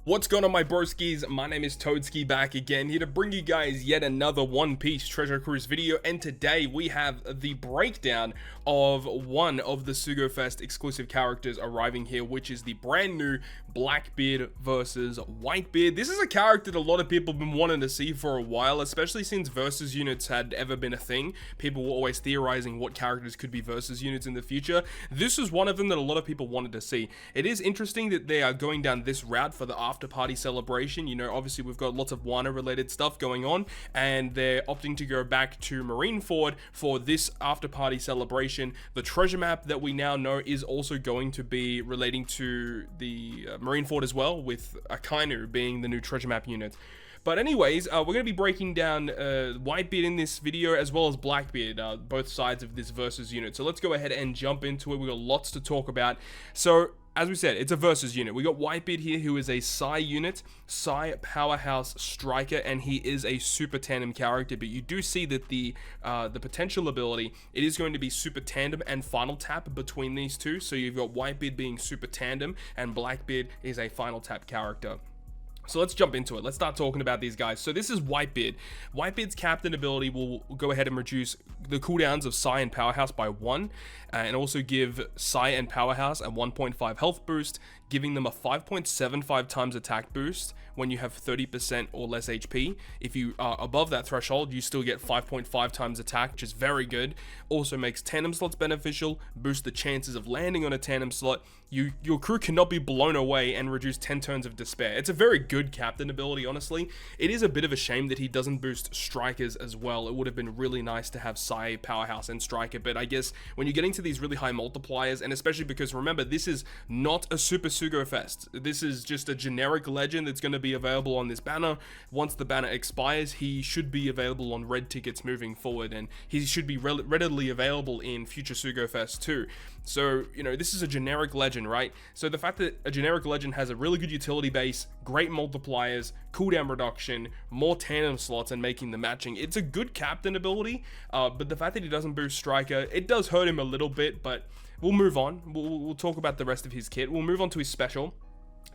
What's going on, my broskiis? My name is Toadskii, back again, here to bring you guys yet another One Piece Treasure Cruise video, and today we have the breakdown of one of the SugoFest exclusive characters arriving here, which is the brand new Blackbeard versus Whitebeard. This is a character that a lot of people have been wanting to see for a while, especially since versus units had ever been a thing. People were always theorizing what characters could be versus units in the future. This is one of them that a lot of people wanted to see. It is interesting that they are going down this route for the after party celebration. You know, obviously we've got lots of Wano related stuff going on, and they're opting to go back to Marineford for this after party celebration. The treasure map that we now know is also going to be relating to the Marineford as well, with Akainu being the new treasure map unit. But anyways, we're going to be breaking down Whitebeard in this video, as well as Blackbeard, both sides of this versus unit. So let's go ahead and jump into it. We've got lots to talk about. So as we said, it's a versus unit. We got Whitebeard here, who is a Psi unit, Psi powerhouse striker, and he is a super tandem character. But you do see that the potential ability, it is going to be super tandem and final tap between these two. So you've got Whitebeard being super tandem, and Blackbeard is a final tap character. So let's jump into it. Let's start talking about these guys. So this is Whitebeard. Whitebeard's captain ability will go ahead and reduce the cooldowns of Psi and Powerhouse by 1, and also give Psi and Powerhouse a 1.5 health boost, giving them a 5.75 times attack boost when you have 30% or less HP. If you are above that threshold, you still get 5.5 times attack, which is very good. Also makes tandem slots beneficial, boosts the chances of landing on a tandem slot. Your crew cannot be blown away, and reduce 10 turns of despair. It's a very good captain ability, honestly. It is a bit of a shame that he doesn't boost strikers as well. It would have been really nice to have Psi, Powerhouse, and Striker, but I guess when you're getting to these really high multipliers, and especially because, remember, this is not a Super SugoFest. This is just a generic legend that's going to be available on this banner. Once the banner expires, he should be available on red tickets moving forward, and he should be readily available in future SugoFest too. So, you know, this is a generic legend, right? So the fact that a generic legend has a really good utility base, great multipliers, cooldown reduction, more tandem slots, and making the matching, it's a good captain ability. But the fact that he doesn't boost striker, it does hurt him a little bit, but we'll move on. We'll talk about the rest of his kit. We'll move on to his special.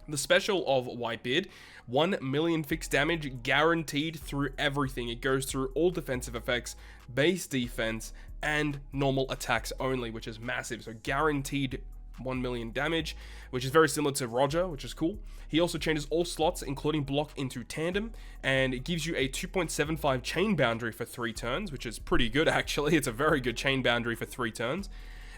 The special of Whitebeard, 1 million fixed damage guaranteed through everything. It goes through all defensive effects, base defense, and normal attacks only, which is massive. So guaranteed 1 million damage, which is very similar to Roger, which is cool. He also changes all slots, including block, into tandem, and it gives you a 2.75 chain boundary for 3 turns, which is pretty good actually. It's a very good chain boundary for 3 turns.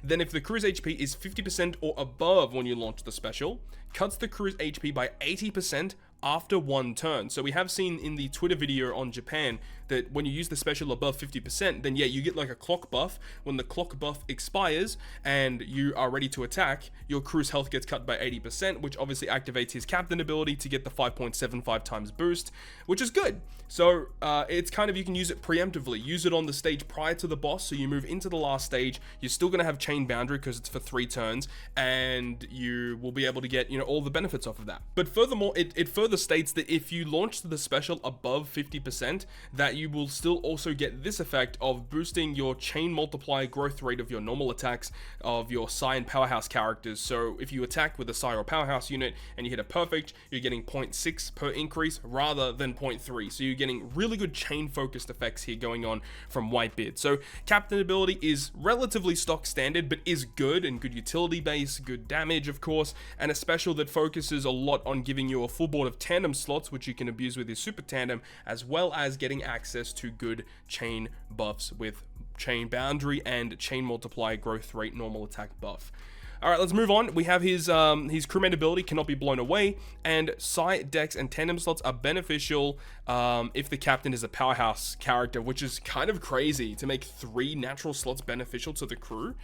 Then if the crew's HP is 50% or above when you launch the special, cuts the crew's HP by 80% after 1 turn. So we have seen in the Twitter video on Japan that when you use the special above 50%, then yeah, you get like a clock buff. When the clock buff expires and you are ready to attack, your crew's health gets cut by 80%, which obviously activates his captain ability to get the 5.75 times boost, which is good. So it's kind of, you can use it preemptively, use it on the stage prior to the boss. So you move into the last stage, you're still going to have chain boundary because it's for 3 turns, and you will be able to get, you know, all the benefits off of that. But furthermore, it further states that if you launch the special above 50%, that you will still also get this effect of boosting your chain multiplier growth rate of your normal attacks of your Psi and Powerhouse characters. So if you attack with a Psi or Powerhouse unit and you hit a perfect, you're getting 0.6 per increase rather than 0.3. So you're getting really good chain focused effects here going on from Whitebeard. So captain ability is relatively stock standard, but is good, and good utility base, good damage of course, and a special that focuses a lot on giving you a full board of tandem slots, which you can abuse with his super tandem, as well as getting access to good chain buffs with chain boundary and chain multiplier growth rate normal attack buff. Alright, let's move on. We have his crewmate ability cannot be blown away, and Psi, Dex, and tandem slots are beneficial if the captain is a powerhouse character, which is kind of crazy to make 3 natural slots beneficial to the crew.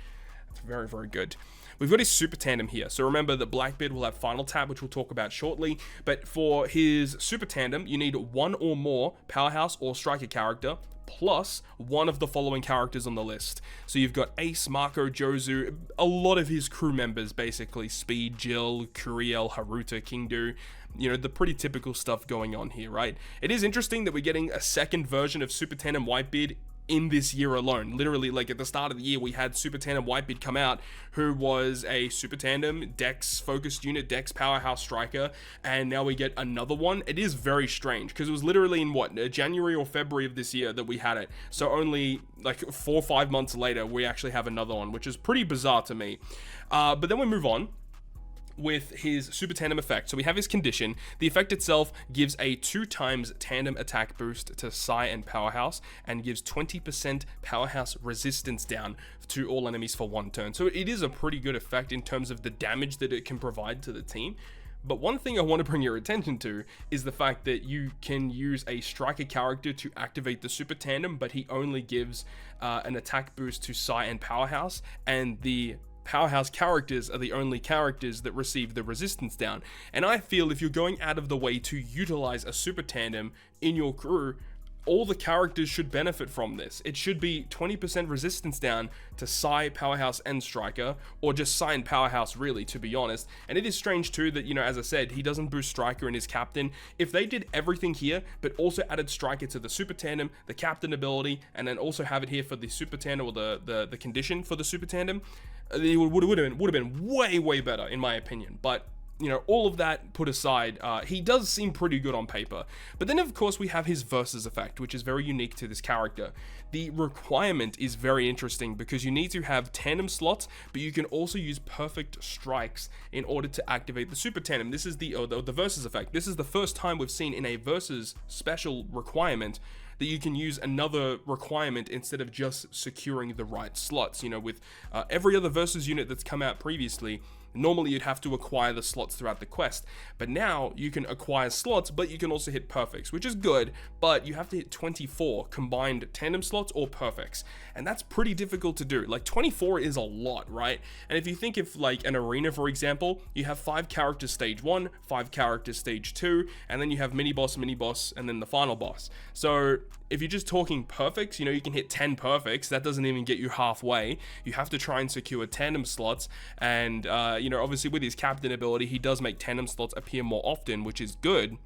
It's very, very good. We've got his super tandem here. So remember that Blackbeard will have final tap, which we'll talk about shortly. But for his super tandem, you need 1 or more powerhouse or striker character, plus one of the following characters on the list. So you've got Ace, Marco, Jozu, a lot of his crew members basically, Speed, Jill, Kuriel, Haruta, Kingdu, you know, the pretty typical stuff going on here, right? It is interesting that we're getting a second version of Super Tandem Whitebeard in this year alone. Literally, like at the start of the year, we had Super Tandem Whitebeard come out, who was a Super Tandem Dex focused unit, Dex powerhouse striker, and now we get another one. It is very strange because it was literally in what, January or February of this year that we had it. So only like 4 or 5 months later, we actually have another one, which is pretty bizarre to me. But then we move on with his Super Tandem effect. So we have his condition. The effect itself gives a 2 times tandem attack boost to Psi and Powerhouse, and gives 20% Powerhouse resistance down to all enemies for 1 turn. So it is a pretty good effect in terms of the damage that it can provide to the team. But one thing I want to bring your attention to is the fact that you can use a striker character to activate the Super Tandem, but he only gives an attack boost to Psi and Powerhouse, and the Powerhouse characters are the only characters that receive the resistance down. And I feel if you're going out of the way to utilize a Super Tandem in your crew, all the characters should benefit from this. It should be 20% resistance down to Psi, Powerhouse, and Striker, or just Psi and Powerhouse, really, to be honest. And it is strange too that, you know, as I said, he doesn't boost Striker in his Captain. If they did everything here, but also added Striker to the Super Tandem, the Captain ability, and then also have it here for the Super Tandem, or the condition for the Super Tandem, it would have been way better, in my opinion. But you know, all of that put aside, he does seem pretty good on paper. But then, of course, we have his Versus effect, which is very unique to this character. The requirement is very interesting because you need to have tandem slots, but you can also use perfect strikes in order to activate the Super Tandem. This is the Versus effect. This is the first time we've seen in a Versus special requirement that you can use another requirement instead of just securing the right slots. You know, with every other Versus unit that's come out previously, normally you'd have to acquire the slots throughout the quest, but now you can acquire slots, but you can also hit perfects, which is good, but you have to hit 24 combined tandem slots or perfects, and that's pretty difficult to do. Like 24 is a lot, right? And if you think of like an arena, for example, you have 5 characters stage 1, 5 characters stage 2, and then you have mini boss, and then the final boss. So if you're just talking perfects, you know, you can hit 10 perfects. That doesn't even get you halfway. You have to try and secure tandem slots, and you know, obviously with his Captain ability, he does make tandem slots appear more often, which is good.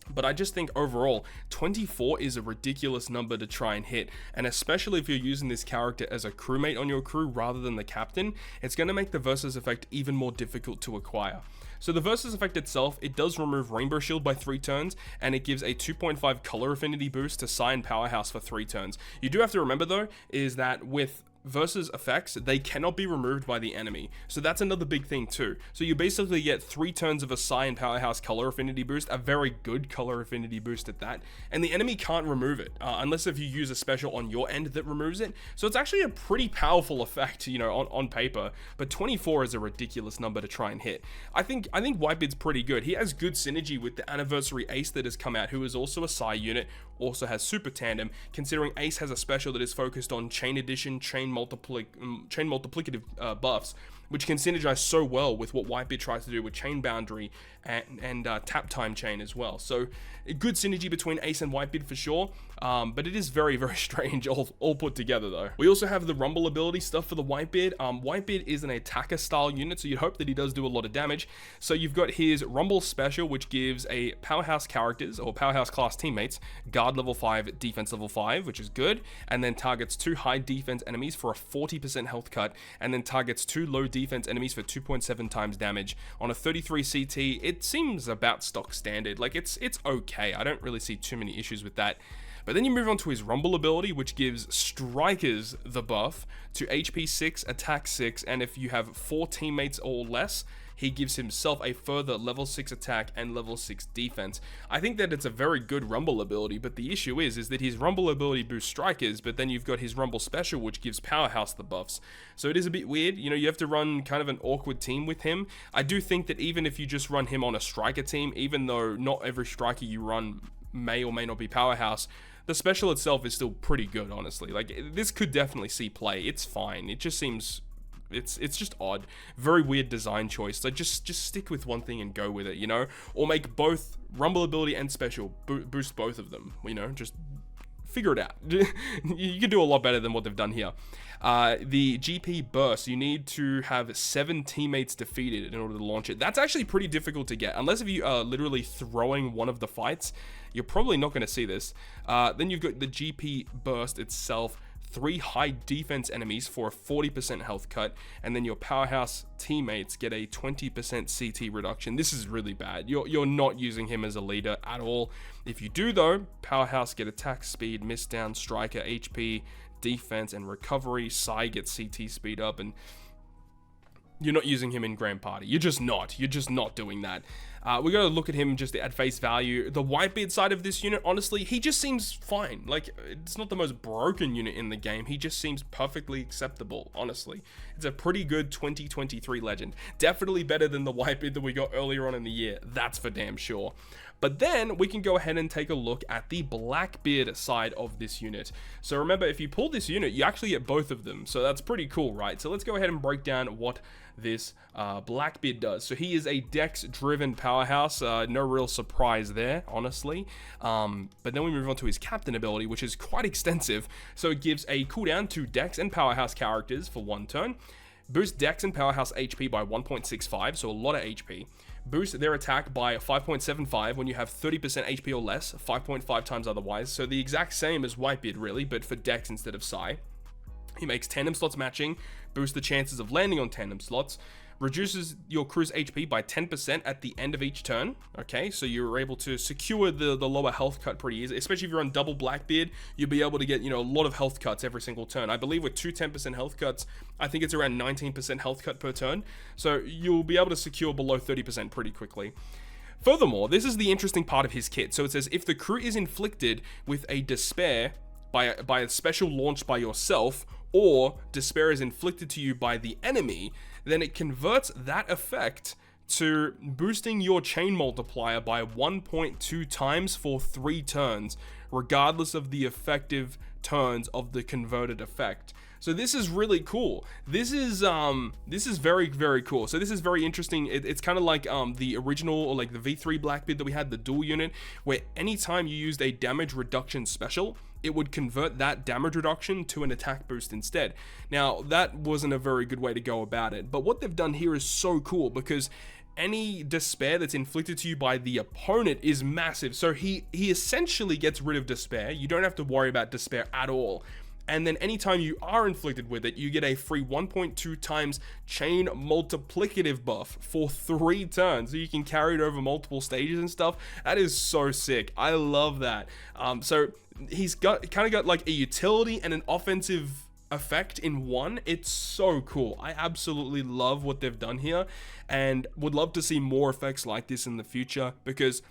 But I just think overall, 24 is a ridiculous number to try and hit, and especially if you're using this character as a crewmate on your crew rather than the captain, it's going to make the Versus effect even more difficult to acquire. So the Versus effect itself, it does remove Rainbow Shield by 3 turns, and it gives a 2.5 color affinity boost to Psi and Powerhouse for 3 turns. You do have to remember though, is that with Versus effects, they cannot be removed by the enemy. So that's another big thing too. So you basically get 3 turns of a Psi and Powerhouse color affinity boost, a very good color affinity boost at that, and the enemy can't remove it, unless if you use a special on your end that removes it. So it's actually a pretty powerful effect, you know, on paper, but 24 is a ridiculous number to try and hit. I think Whitebeard's pretty good. He has good synergy with the Anniversary Ace that has come out, who is also a Psi unit, also has Super Tandem, considering Ace has a special that is focused on Chain Addition, Chain multiplicative buffs, which can synergize so well with what Whitebeard tries to do with Chain Boundary and Tap Time Chain as well. So a good synergy between Ace and Whitebeard for sure, but it is very strange all put together though. We also have the Rumble ability stuff for the Whitebeard. Whitebeard is an attacker style unit, so you'd hope that he does do a lot of damage. So you've got his Rumble special, which gives a Powerhouse characters or Powerhouse class teammates guard level 5, defense level 5, which is good, and then targets 2 high defense enemies for a 40% health cut, and then targets 2 low defense enemies for 2.7 times damage. On a 33 CT, it seems about stock standard. Like it's okay. I don't really see too many issues with that. But then you move on to his Rumble ability, which gives strikers the buff to HP 6, attack 6, and if you have 4 teammates or less, he gives himself a further level 6 attack and level 6 defense. I think that it's a very good Rumble ability, but the issue is that his Rumble ability boosts strikers, but then you've got his Rumble special, which gives Powerhouse the buffs. So it is a bit weird. You know, you have to run kind of an awkward team with him. I do think that even if you just run him on a striker team, even though not every striker you run may or may not be Powerhouse, the special itself is still pretty good, honestly. Like, this could definitely see play. It's fine. It just seems... It's just odd. Very weird design choice. So just stick with one thing and go with it, you know? Or make both Rumble ability and special boost both of them, you know? Just figure it out. You can do a lot better than what they've done here. The GP burst, you need to have 7 teammates defeated in order to launch it. That's actually pretty difficult to get, unless if you are literally throwing one of the fights. You're probably not going to see this. Then you've got the GP burst itself, 3 high defense enemies for a 40% health cut, and then your powerhouse teammates get a 20% CT reduction. This is really bad. You're not using him as a leader at all. If you do though, powerhouse get attack speed, miss down, striker, HP, defense, and recovery. Sai gets CT speed up, and you're not using him in Grand Party. You're just not doing that. We got to look at him just at face value. The Whitebeard side of this unit, honestly, he just seems fine. Like, it's not the most broken unit in the game. He just seems perfectly acceptable, honestly. It's a pretty good 2023 legend. Definitely better than the Whitebeard that we got earlier on in the year. That's for damn sure. But then we can go ahead and take a look at the Blackbeard side of this unit. So remember, if you pull this unit, you actually get both of them. So that's pretty cool, right? So let's go ahead and break down what this Blackbeard does. So he is a dex-driven powerhouse. No real surprise there, honestly. But then we move on to his captain ability, which is quite extensive. So it gives a cooldown to dex and powerhouse characters for 1 turn. Boost dex and powerhouse HP by 1.65, so a lot of HP. Boost their attack by 5.75 when you have 30% HP or less, 5.5 times otherwise. So the exact same as Whitebeard, really, but for dex instead of Sai. He makes tandem slots matching, boosts the chances of landing on tandem slots, reduces your crew's HP by 10% at the end of each turn. Okay, so you're able to secure the lower health cut pretty easy, especially if you're on double Blackbeard. You'll be able to get, a lot of health cuts every single turn. I believe with 2 10% health cuts, I think it's around 19% health cut per turn. So you'll be able to secure below 30% pretty quickly. Furthermore, this is the interesting part of his kit. So it says, if the crew is inflicted with a despair by a special launched by yourself, or despair is inflicted to you by the enemy, then it converts that effect to boosting your chain multiplier by 1.2 times for 3 turns, regardless of the effective turns of the converted effect. So this is really cool. This is very, very cool. So this is very interesting. It's kind of like the original, or like the V3 Blackbeard that we had, the dual unit, where anytime you used a damage reduction special, it would convert that damage reduction to an attack boost instead. Now, that wasn't a very good way to go about it, but what they've done here is so cool, because any despair that's inflicted to you by the opponent is massive. So he essentially gets rid of despair. You don't have to worry about despair at all. And then anytime you are inflicted with it, you get a free 1.2 times chain multiplicative buff for 3 turns. So you can carry it over multiple stages and stuff. That is so sick. I love that. So he's kind of got like a utility and an offensive effect in one. It's so cool. I absolutely love what they've done here, and would love to see more effects like this in the future, because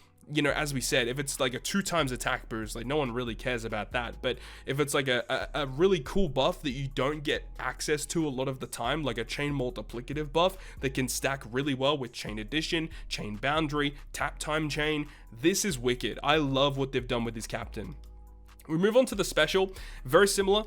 as we said, if it's like a 2 times attack boost, like no one really cares about that. But if it's like a really cool buff that you don't get access to a lot of the time, like a chain multiplicative buff that can stack really well with chain addition, chain boundary, tap time chain, this is wicked. I love what they've done with this captain. We move on to the special, very similar.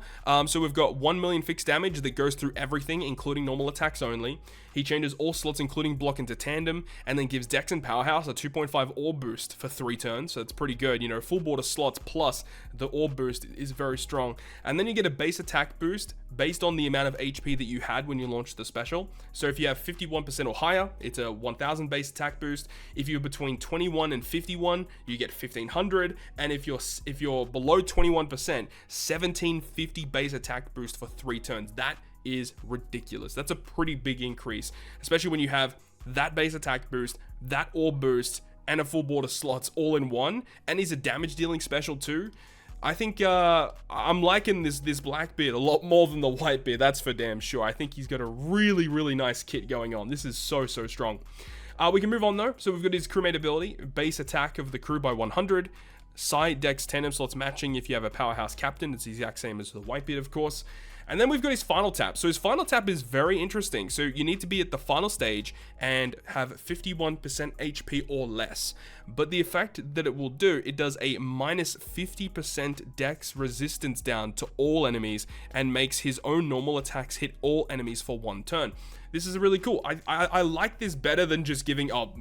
So we've got 1 million fixed damage that goes through everything, including normal attacks only. He changes all slots, including block, into tandem, and then gives Dex and Powerhouse a 2.5 orb boost for 3 turns. So it's pretty good. Full border slots plus the orb boost is very strong. And then you get a base attack boost based on the amount of HP that you had when you launched the special. So if you have 51% or higher, it's a 1000 base attack boost. If you're between 21 and 51, you get 1500. And if you're below 21%, 1750 base attack boost for 3 turns. That is ridiculous. That's a pretty big increase, especially when you have that base attack boost, that orb boost, and a full border slots all in one. And he's a damage dealing special too. I think I'm liking this Blackbeard a lot more than the Whitebeard, that's for damn sure. I think he's got a really, really nice kit going on. This is so strong. We can move on though. So we've got his crewmate ability, base attack of the crew by 100, side dex tandem slots matching if you have a powerhouse captain. It's the exact same as the Whitebeard, of course. And then we've got his final tap. So his final tap is very interesting. So you need to be at the final stage and have 51% HP or less. But the effect that it will do, it does a minus 50% dex resistance down to all enemies and makes his own normal attacks hit all enemies for 1 turn. This is really cool. I like this better than just giving up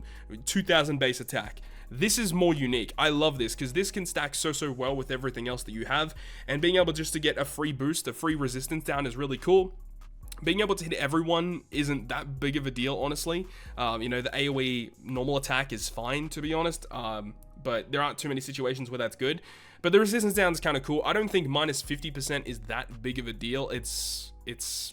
2000 base attack. this is more unique. I love this because this can stack so well with everything else that you have, and being able just to get a free boost, a free resistance down is really cool. Being able to hit everyone isn't that big of a deal, honestly. You know, the AoE normal attack is fine, to be honest, but there aren't too many situations where that's good. But the resistance down is kind of cool. I don't think minus 50% is that big of a deal. It's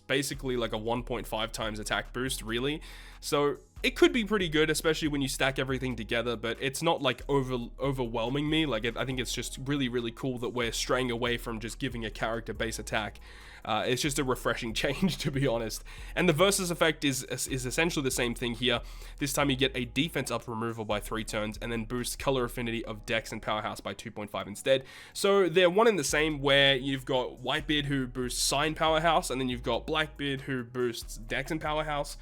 basically like a 1.5 times attack boost, really. So it could be pretty good, especially when you stack everything together, but it's not like overwhelming me. Like, I think it's just really cool that we're straying away from just giving a character base attack. It's just a refreshing change, to be honest. And the versus effect is essentially the same thing here. This time you get a defense up removal by 3 turns, and then boost color affinity of Dex and Powerhouse by 2.5 instead. So they're one and the same, where you've got Whitebeard who boosts Sign Powerhouse, and then you've got Blackbeard who boosts Dex and Powerhouse.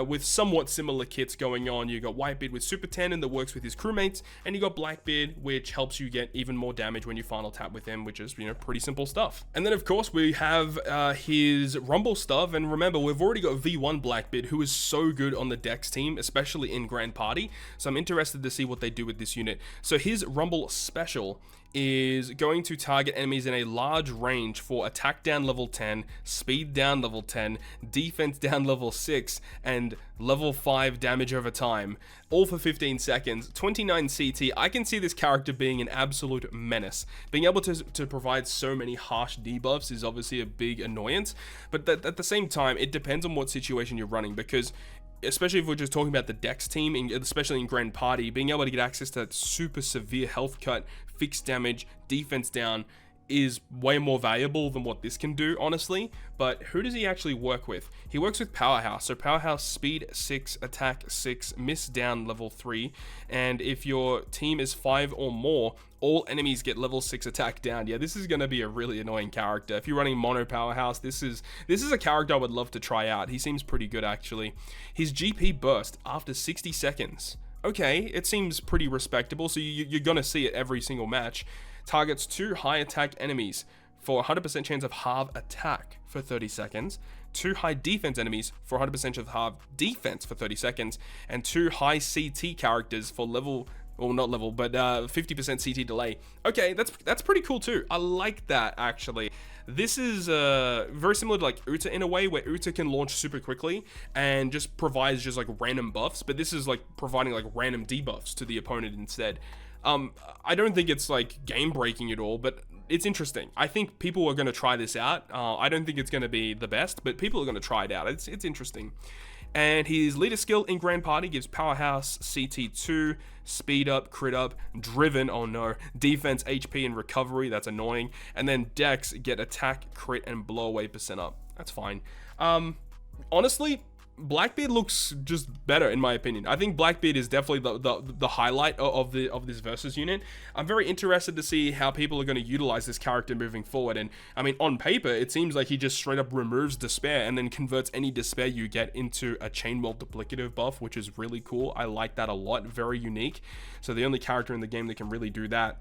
With somewhat similar kits going on. You got Whitebeard with Super Tandem that works with his crewmates, and you got Blackbeard, which helps you get even more damage when you final tap with him, which is, you know, pretty simple stuff. And then of course we have his Rumble stuff, and remember, we've already got V1 Blackbeard, who is so good on the Dex team, especially in Grand Party, so I'm interested to see what they do with this unit. So his Rumble special is going to target enemies in a large range for attack down level 10, speed down level 10, defense down level 6, and level 5 damage over time, all for 15 seconds, 29 CT. I can see this character being an absolute menace. Being able to provide so many harsh debuffs is obviously a big annoyance, but at the same time, it depends on what situation you're running, because especially if we're just talking about the Dex team, especially in Grand Party, being able to get access to that super severe health cut, fixed damage, defense down is way more valuable than what this can do, honestly. But who does he actually work with? He works with Powerhouse. So Powerhouse, speed 6, attack 6, miss down level 3, and if your team is 5 or more, all enemies get level 6 attack down. Yeah, this is going to be a really annoying character. If you're running mono Powerhouse, this is a character I would love to try out. He seems pretty good, actually. His GP burst after 60 seconds. Okay, it seems pretty respectable, so you're going to see it every single match. Targets 2 high attack enemies for 100% chance of halve attack for 30 seconds, 2 high defense enemies for 100% chance of halve defense for 30 seconds, and 2 high CT characters for level, or not level, but 50% CT delay. Okay, that's pretty cool too. I like that, actually. This is very similar to like Uta in a way, where Uta can launch super quickly and just provides just like random buffs, but this is like providing like random debuffs to the opponent instead. I don't think it's like game breaking at all, but it's interesting. I think people are going to try this out. I don't think it's going to be the best, but people are going to try it out. It's interesting. And his leader skill in Grand Party gives Powerhouse CT2, speed up, crit up, driven, oh no, defense, HP, and recovery, that's annoying. And then Dex get attack, crit, and blow away % up. That's fine. Honestly, Blackbeard looks just better in my opinion. I think Blackbeard is definitely the highlight of this versus unit. I'm very interested to see how people are going to utilize this character moving forward. And I mean, on paper, it seems like he just straight up removes despair and then converts any despair you get into a chain multiplicative buff, which is really cool. I like that a lot. Very unique. So the only character in the game that can really do that.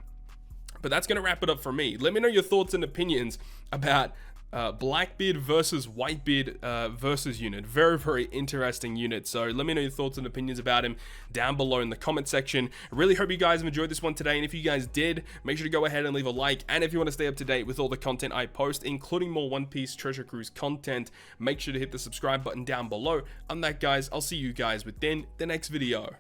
But that's going to wrap it up for me. Let me know your thoughts and opinions about Blackbeard versus Whitebeard versus unit. Very interesting unit. So let me know your thoughts and opinions about him down below in the comment section. I really hope you guys have enjoyed this one today, and if you guys did, make sure to go ahead and leave a like. And if you want to stay up to date with all the content I post, including more One Piece Treasure Cruise content, make sure to hit the subscribe button down below. I'm that, guys. I'll see you guys within the next video.